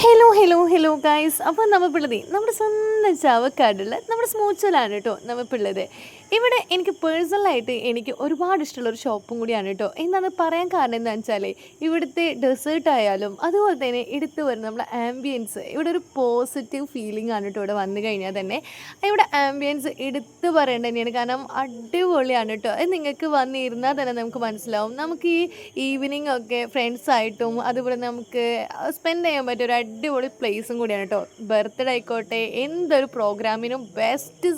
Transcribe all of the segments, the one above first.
Hello guys. അപ്പോൾ നമ്മളുള്ളത് നമ്മുടെ സ്വന്തം ചാവക്കാടുള്ള നമ്മുടെ സ്മൂച്ചലാണ് കേട്ടോ നമ്മളുള്ളത്. ഇവിടെ എനിക്ക് പേഴ്സണലായിട്ട് എനിക്ക് ഒരുപാട് ഇഷ്ടമുള്ളൊരു ഷോപ്പും കൂടിയാണ് കേട്ടോ. എന്താണ് പറയാൻ കാരണം എന്താണെന്ന് വെച്ചാൽ ഇവിടുത്തെ ഡെസേർട്ട് ആയാലും അതുപോലെ തന്നെ എടുത്തു വരുന്ന നമ്മുടെ ആംബിയൻസ് ഇവിടെ ഒരു പോസിറ്റീവ് ഫീലിംഗ് ആണ് കേട്ടോ. ഇവിടെ വന്നു കഴിഞ്ഞാൽ തന്നെ ഇവിടെ ആംബിയൻസ് എടുത്തു പറയേണ്ടത് തന്നെയാണ്. കാരണം അടിപൊളിയാണ് കേട്ടോ. അത് നിങ്ങൾക്ക് വന്നിരുന്നാൽ തന്നെ നമുക്ക് മനസ്സിലാവും. നമുക്ക് ഈ ഈവനിങ് ഒക്കെ ഫ്രണ്ട്സായിട്ടും അതുപോലെ നമുക്ക് സ്പെൻഡ് ചെയ്യാൻ പറ്റിയ ഒരു അടിപൊളി പ്ലേസും കൂടിയാണ് കേട്ടോ. ബർത്ത്ഡേ ആയിക്കോട്ടെ എന്തൊരു പ്രോഗ്രാമിനും ബെസ്റ്റ്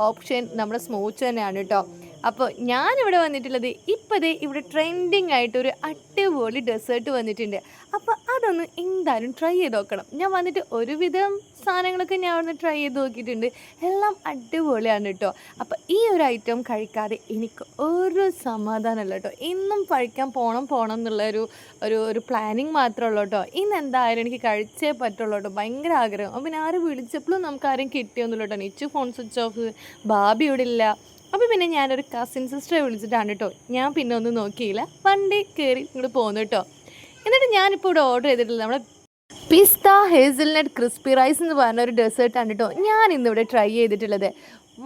ഓപ്ഷൻ നമ്മുടെ സ്മൂച്ച് തന്നെയാണ് കേട്ടോ. അപ്പോൾ ഞാനിവിടെ വന്നിട്ടുള്ളത് ഇപ്പോഴേ ഇവിടെ ട്രെൻഡിങ് ആയിട്ടൊരു അടിപൊളി ഡെസേർട്ട് വന്നിട്ടുണ്ട്. അപ്പോൾ അതൊന്ന് എന്തായാലും ട്രൈ ചെയ്ത് നോക്കണം. ഞാൻ വന്നിട്ട് ഒരുവിധം സാധനങ്ങളൊക്കെ ഞാൻ അവിടെ ട്രൈ ചെയ്ത് നോക്കിയിട്ടുണ്ട്. എല്ലാം അടിപൊളിയാണ് കേട്ടോ. അപ്പോൾ ഈ ഒരു ഐറ്റം കഴിക്കാതെ എനിക്ക് ഒരു സമാധാനമല്ല കേട്ടോ. ഇന്നും കഴിക്കാൻ പോകണം എന്നുള്ള ഒരു പ്ലാനിങ് മാത്രമേ ഉള്ളൂ കേട്ടോ. ഇന്ന് എന്തായാലും എനിക്ക് കഴിച്ചേ പറ്റുള്ളൂ കേട്ടോ. ഭയങ്കര ആഗ്രഹം. അപ്പം പിന്നെ ആരും വിളിച്ചപ്പോഴും നമുക്ക് ആരും കിട്ടിയൊന്നുമില്ല കേട്ടോ. നിച്ചു ഫോൺ സ്വിച്ച് ഓഫ്, ബാബി ഇവിടെ ഇല്ല. അപ്പോൾ പിന്നെ ഞാനൊരു കസിൻ സിസ്റ്ററെ വിളിച്ചിട്ടാണ് കേട്ടോ. ഞാൻ പിന്നെ ഒന്നും നോക്കിയില്ല, വണ്ടി കയറി ഇങ്ങോട്ട് പോകുന്നു കേട്ടോ. എന്നിട്ട് ഞാനിപ്പോൾ ഇവിടെ ഓർഡർ ചെയ്തിട്ടുള്ളത് നമ്മുടെ പിസ്ത ഹേസൽനട്ട് ക്രിസ്പി റൈസ് എന്ന് പറഞ്ഞ ഒരു ഡെസേർട്ടാണ് കേട്ടോ ഞാൻ ഇന്നിവിടെ ട്രൈ ചെയ്തിട്ടുള്ളത്.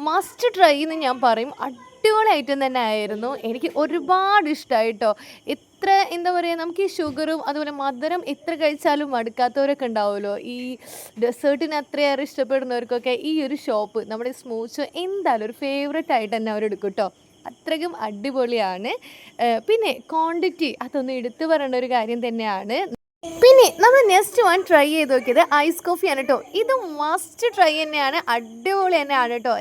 മസ്റ്റ് ട്രൈ എന്ന് ഞാൻ പറയും. അടിപൊളി ഐറ്റം തന്നെ ആയിരുന്നു. എനിക്ക് ഒരുപാട് ഇഷ്ടമായി കേട്ടോ. എന്താ പറയുക, നമുക്ക് ഈ ഷുഗറും അതുപോലെ മധുരം എത്ര കഴിച്ചാലും മടുക്കാത്തവരൊക്കെ ഉണ്ടാവുമല്ലോ. ഈ ഡെസേർട്ടിന് അത്രയേറെ ഇഷ്ടപ്പെടുന്നവർക്കൊക്കെ ഈ ഒരു ഷോപ്പ് നമ്മുടെ സ്മൂച്ച് എന്തായാലും ഒരു ഫേവറേറ്റ് ആയിട്ട് തന്നെ അവരെടുക്കും കേട്ടോ. അത്രയ്ക്കും അടിപൊളിയാണ്. പിന്നെ ക്വാണ്ടിറ്റി അതൊന്നും എടുത്തു പറയേണ്ട ഒരു കാര്യം തന്നെയാണ്. പിന്നെ നമ്മൾ നെക്സ്റ്റ് വൺ ട്രൈ ചെയ്ത് നോക്കിയത് ഐസ് കോഫിയാണ് കേട്ടോ. ഇത് മസ്റ്റ് ട്രൈ തന്നെയാണ്, അടിപൊളി തന്നെയാണ് കേട്ടോ.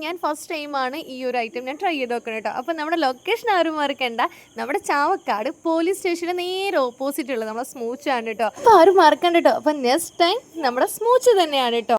ഞാൻ ഫസ്റ്റ് ടൈമാണ് ഈ ഒരു ഐറ്റം ഞാൻ ട്രൈ ചെയ്ത് നോക്കണം കേട്ടോ. അപ്പോൾ നമ്മുടെ ലൊക്കേഷൻ ആരും മറക്കണ്ട, നമ്മുടെ ചാവക്കാട് പോലീസ് സ്റ്റേഷന് നേരെ ഓപ്പോസിറ്റ് ഉള്ളത് നമ്മുടെ സ്മൂച്ചാണ് കേട്ടോ. അപ്പോൾ ആരും മറക്കണ്ട കേട്ടോ. അപ്പോൾ നെക്സ്റ്റ് ടൈം നമ്മുടെ സ്മൂച്ച് തന്നെയാണ് കേട്ടോ.